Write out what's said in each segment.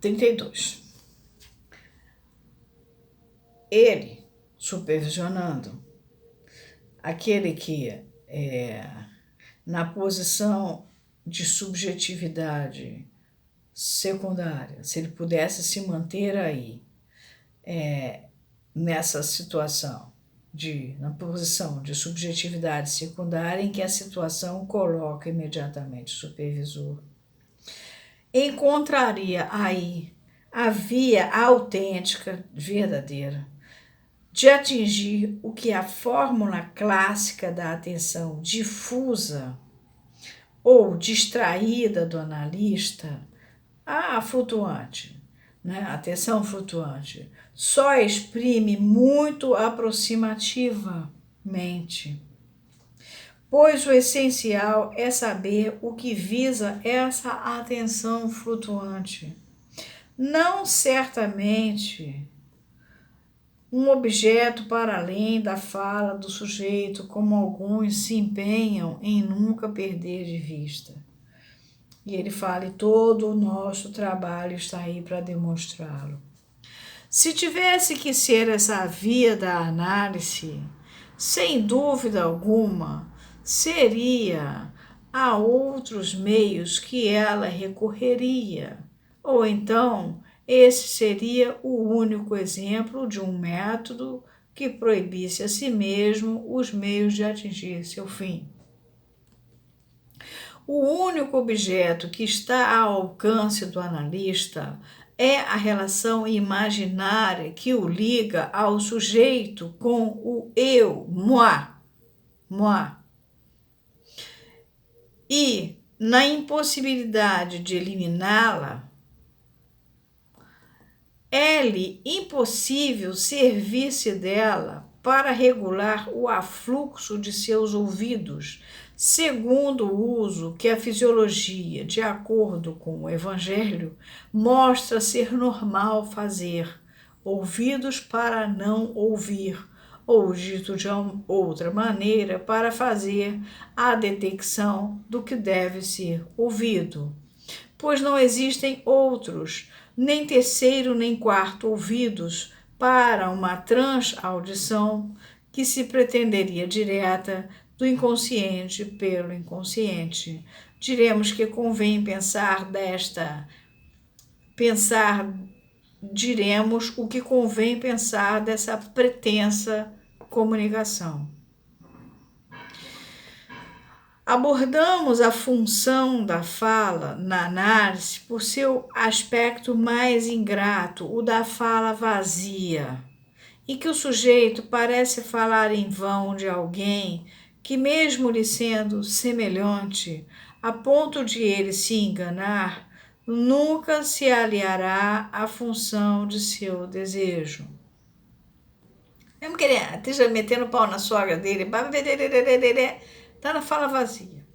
32. Ele, supervisionando, aquele que na posição de subjetividade secundária, se ele pudesse se manter aí, nessa situação, na posição de subjetividade secundária, em que a situação coloca imediatamente o supervisor, encontraria aí a via autêntica, verdadeira, de atingir o que a fórmula clássica da atenção difusa ou distraída do analista, a flutuante, né? A atenção flutuante, só exprime muito aproximativamente, pois o essencial é saber o que visa essa atenção flutuante. Não certamente um objeto para além da fala do sujeito, como alguns se empenham em nunca perder de vista. E ele fala, e todo o nosso trabalho está aí para demonstrá-lo. Se tivesse que ser essa via da análise, sem dúvida alguma, seria a outros meios que ela recorreria, ou então esse seria o único exemplo de um método que proibisse a si mesmo os meios de atingir seu fim. O único objeto que está ao alcance do analista é a relação imaginária que o liga ao sujeito com o eu, moi. E, na impossibilidade de eliminá-la, é-lhe impossível servir-se dela para regular o afluxo de seus ouvidos, segundo o uso que a fisiologia, de acordo com o Evangelho, mostra ser normal fazer, ouvidos para não ouvir, ou dito de outra maneira, para fazer a detecção do que deve ser ouvido. Pois não existem outros, nem terceiro nem quarto ouvidos para uma transaudição que se pretenderia direta do inconsciente pelo inconsciente. Diremos que convém diremos o que convém pensar dessa pretensa comunicação. Abordamos a função da fala na análise por seu aspecto mais ingrato, o da fala vazia, em que o sujeito parece falar em vão de alguém que, mesmo lhe sendo semelhante, a ponto de ele se enganar, nunca se aliará à função de seu desejo. Mesmo que ele esteja metendo pau na sogra dele, está na fala vazia.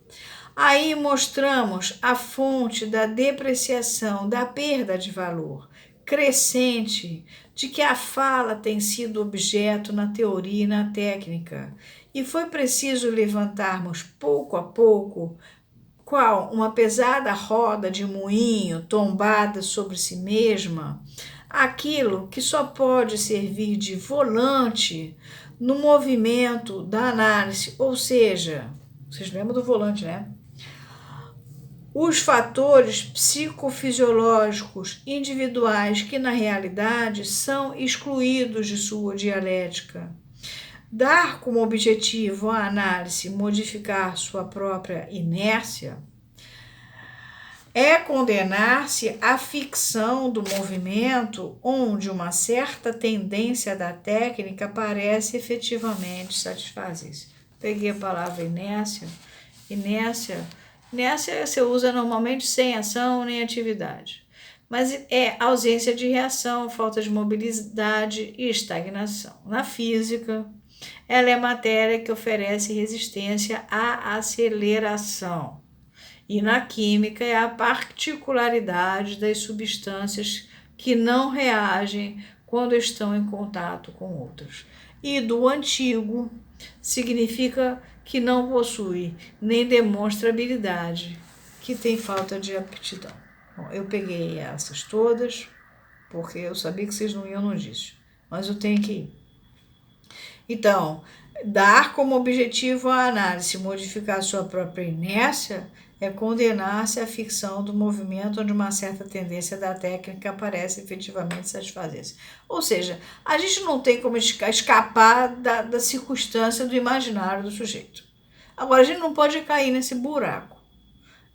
Aí mostramos a fonte da depreciação, da perda de valor crescente de que a fala tem sido objeto na teoria e na técnica. E foi preciso levantarmos pouco a pouco, qual uma pesada roda de moinho tombada sobre si mesma, aquilo que só pode servir de volante no movimento da análise, ou seja, vocês lembram do volante, né? Os fatores psicofisiológicos individuais que, na realidade, são excluídos de sua dialética. Dar como objetivo à análise modificar sua própria inércia é condenar-se à ficção do movimento onde uma certa tendência da técnica parece efetivamente satisfazer-se. Peguei a palavra inércia. Inércia você usa normalmente sem ação nem atividade, mas é ausência de reação, falta de mobilidade e estagnação. Na física, ela é matéria que oferece resistência à aceleração. E na química é a particularidade das substâncias que não reagem quando estão em contato com outras. E do antigo significa que não possui nem demonstra habilidade, que tem falta de aptidão. Bom, eu peguei essas todas, porque eu sabia que vocês não iam no disso, mas eu tenho que ir. Então, dar como objetivo à análise modificar sua própria inércia é condenar-se à ficção do movimento onde uma certa tendência da técnica parece efetivamente satisfazer-se. Ou seja, a gente não tem como escapar da circunstância do imaginário do sujeito. Agora, a gente não pode cair nesse buraco.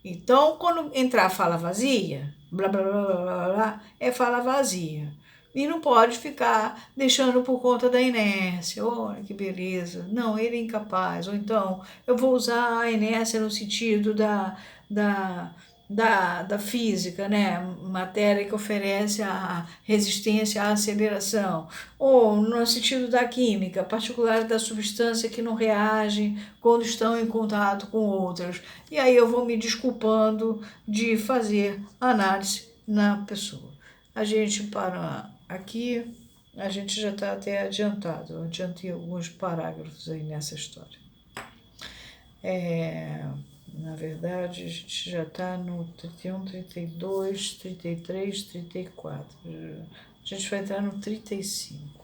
Então, quando entrar fala vazia, blá blá blá blá blá, blá é fala vazia. E não pode ficar deixando por conta da inércia. Olha que beleza. Não, ele é incapaz. Ou então, eu vou usar a inércia no sentido da física, né? Matéria que oferece a resistência à aceleração. Ou no sentido da química, particular da substância que não reage quando estão em contato com outras. E aí eu vou me desculpando de fazer análise na pessoa. A gente para aqui, a gente já está até adiantado. Eu adiantei alguns parágrafos aí nessa história. Na verdade, a gente já está no 31, 32, 33, 34. A gente vai entrar no 35.